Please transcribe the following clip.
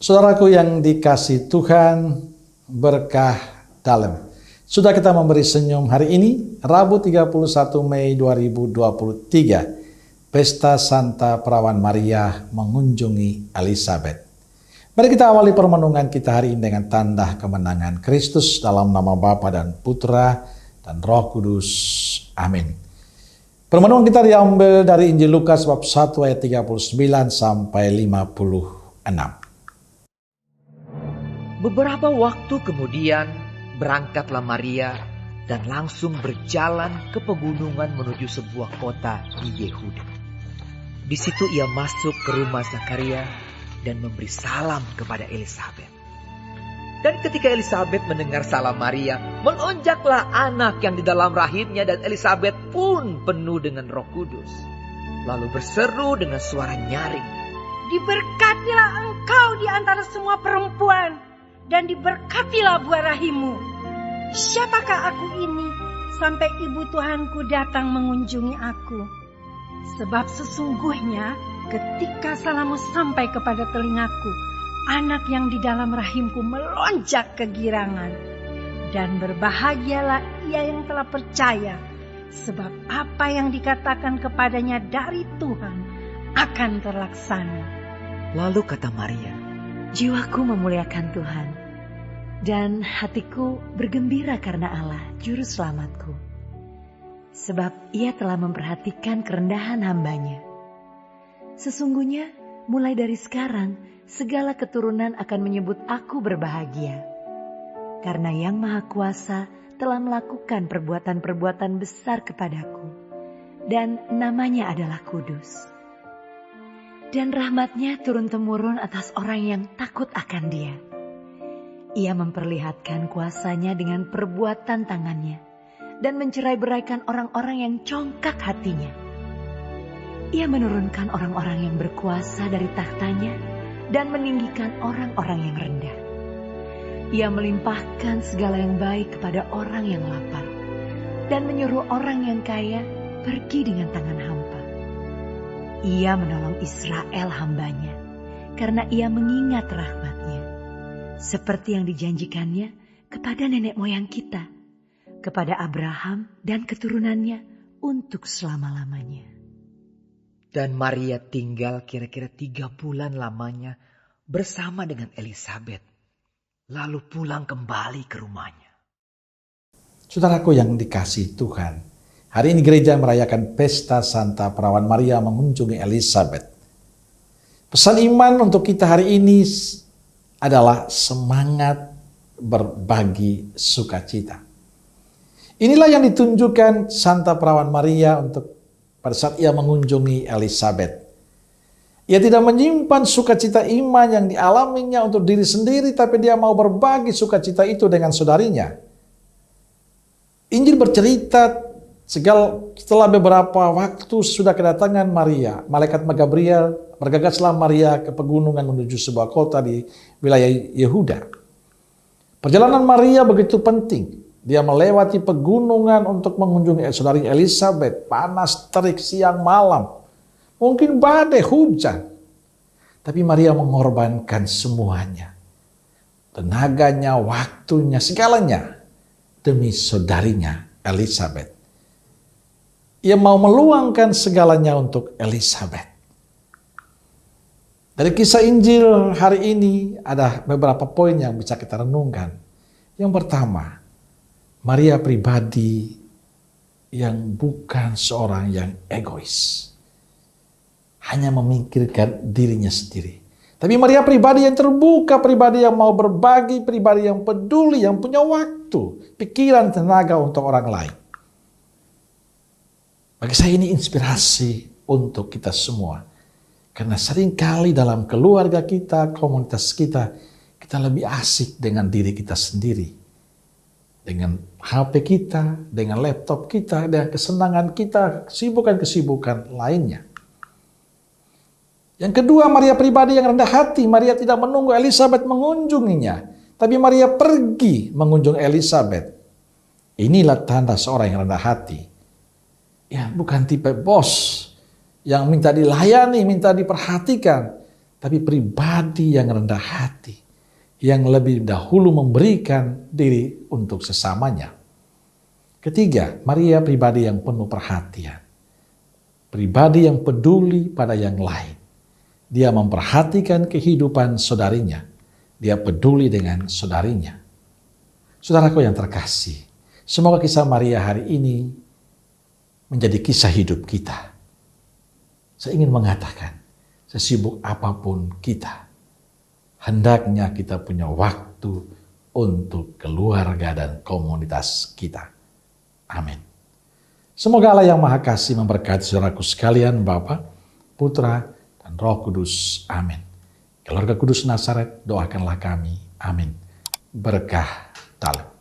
Saudaraku yang dikasih Tuhan, berkah dalam. Sudah kita memberi senyum hari ini, Rabu 31 Mei 2023. Pesta Santa Perawan Maria mengunjungi Elizabeth. Mari kita awali permenungan kita hari ini dengan tanda kemenangan Kristus dalam nama Bapa dan Putra dan Roh Kudus. Amin. Permenungan kita diambil dari Injil Lukas bab 1 ayat 39 sampai 56. Beberapa waktu kemudian berangkatlah Maria dan langsung berjalan ke pegunungan menuju sebuah kota di Yehuda. Di situ ia masuk ke rumah Zakaria dan memberi salam kepada Elizabeth. Dan ketika Elizabeth mendengar salam Maria, melonjaklah anak yang di dalam rahimnya dan Elizabeth pun penuh dengan Roh Kudus. Lalu berseru dengan suara nyaring, "Diberkatilah engkau di antara semua perempuan, dan diberkatilah buah rahimmu. Siapakah aku ini sampai ibu Tuhanku datang mengunjungi aku? Sebab sesungguhnya ketika salammu sampai kepada telingaku, anak yang di dalam rahimku melonjak kegirangan. Dan berbahagialah ia yang telah percaya, sebab apa yang dikatakan kepadanya dari Tuhan akan terlaksana." Lalu kata Maria, "Jiwaku memuliakan Tuhan, dan hatiku bergembira karena Allah, Juru Selamatku. Sebab ia telah memperhatikan kerendahan hamba-Nya. Sesungguhnya mulai dari sekarang, segala keturunan akan menyebut aku berbahagia. Karena Yang Maha Kuasa telah melakukan perbuatan-perbuatan besar kepadaku, dan namanya adalah kudus. Dan rahmat-Nya turun-temurun atas orang yang takut akan Dia. Ia memperlihatkan kuasa-Nya dengan perbuatan tangan-Nya dan mencerai-beraikan orang-orang yang congkak hatinya. Ia menurunkan orang-orang yang berkuasa dari takhta-Nya dan meninggikan orang-orang yang rendah. Ia melimpahkan segala yang baik kepada orang yang lapar dan menyuruh orang yang kaya pergi dengan tangan hampa. Ia menolong Israel hamba-Nya karena Ia mengingat rahmat-Nya, seperti yang dijanjikannya kepada nenek moyang kita, kepada Abraham dan keturunannya untuk selama-lamanya." dan Maria tinggal kira-kira 3 bulan lamanya bersama dengan Elizabeth, lalu pulang kembali ke rumahnya. Saudaraku yang dikasih Tuhan, hari ini gereja merayakan pesta Santa Perawan Maria mengunjungi Elizabeth. Pesan iman untuk kita hari ini adalah semangat berbagi sukacita. Inilah yang ditunjukkan Santa Perawan Maria untuk pada saat ia mengunjungi Elizabeth. Ia tidak menyimpan sukacita iman yang dialaminya untuk diri sendiri, tapi dia mau berbagi sukacita itu dengan saudarinya. Injil bercerita setelah beberapa waktu sudah kedatangan Maria, malaikat Gabriel bergegaslah Maria ke pegunungan menuju sebuah kota di wilayah Yehuda. Perjalanan Maria begitu penting. Dia melewati pegunungan untuk mengunjungi saudari Elizabeth. Panas terik siang malam. Mungkin badai hujan. Tapi Maria mengorbankan semuanya. Tenaganya, waktunya, segalanya. Demi saudarinya Elizabeth. Ia mau meluangkan segalanya untuk Elizabeth. Dari kisah Injil hari ini ada beberapa poin yang bisa kita renungkan. Yang pertama, Maria pribadi yang bukan seorang yang egois. Hanya memikirkan dirinya sendiri. Tapi Maria pribadi yang terbuka, pribadi yang mau berbagi, pribadi yang peduli, yang punya waktu, pikiran, tenaga untuk orang lain. Bagi saya ini inspirasi untuk kita semua. Karena seringkali dalam keluarga kita, komunitas kita, kita lebih asik dengan diri kita sendiri. Dengan HP kita, dengan laptop kita, dengan kesenangan kita, kesibukan-kesibukan lainnya. Yang kedua, Maria pribadi yang rendah hati. Maria tidak menunggu Elizabeth mengunjunginya, tapi Maria pergi mengunjungi Elizabeth. Inilah tanda seorang yang rendah hati. Ya, bukan tipe bos yang minta dilayani, minta diperhatikan, tapi pribadi yang rendah hati, yang lebih dahulu memberikan diri untuk sesamanya. Ketiga, Maria pribadi yang penuh perhatian. Pribadi yang peduli pada yang lain. Dia memperhatikan kehidupan saudarinya. Dia peduli dengan saudarinya. Saudaraku yang terkasih, semoga kisah Maria hari ini menjadi kisah hidup kita. Saya ingin mengatakan, sesibuk apapun kita, hendaknya kita punya waktu untuk keluarga dan komunitas kita. Amin. Semoga Allah yang Maha Kasih memberkati saudaraku sekalian, Bapa, Putra, dan Roh Kudus. Amin. Keluarga Kudus Nazaret, doakanlah kami. Amin. Berkah Talib.